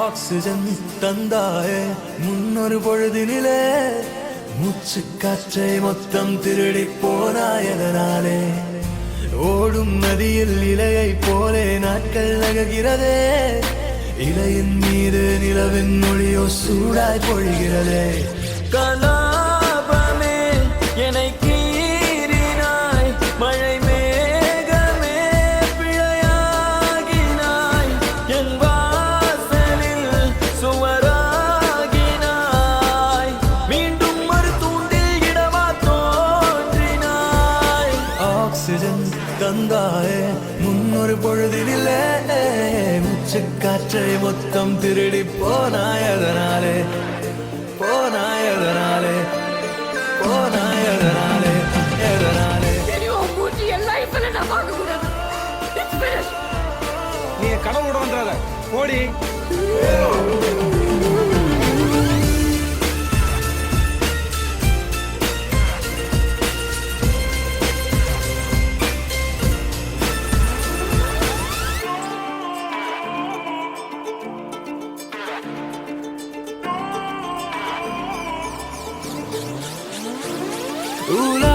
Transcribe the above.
Oxygen தந்தாயே முன்னொரு பொழுதினிலே மூச்சு காற்றை மொத்தம் திருடி போனாயதனாலே ஓடும் நதியில் இலையை போலே நாட்கள் நகர்கிறதே இலையின் மீது நிலவின் மொழியோ சூடாய் பொழிகிறதே கலாபமே என்னை கீறினாய் மழை மேகமே பிழையாகினாய் என் வாசலில் சுவராகினாய் மீண்டும் ஒரு தூண்டில் இடமா தோன்றினாய் ஆக்சிஜன் தந்தாயே முன்னொரு பொழுதினிலே மூச்சு காற்றை மொத்தம் திருடி போனாயதனாலே போனாயதனாலே போனாயதனாலே எதனாலே மூச்சு என் லைஃப்ல நான் பார்க்க கூடாது. நீ கடவுளோட வந்துடாத போடி. Ooh,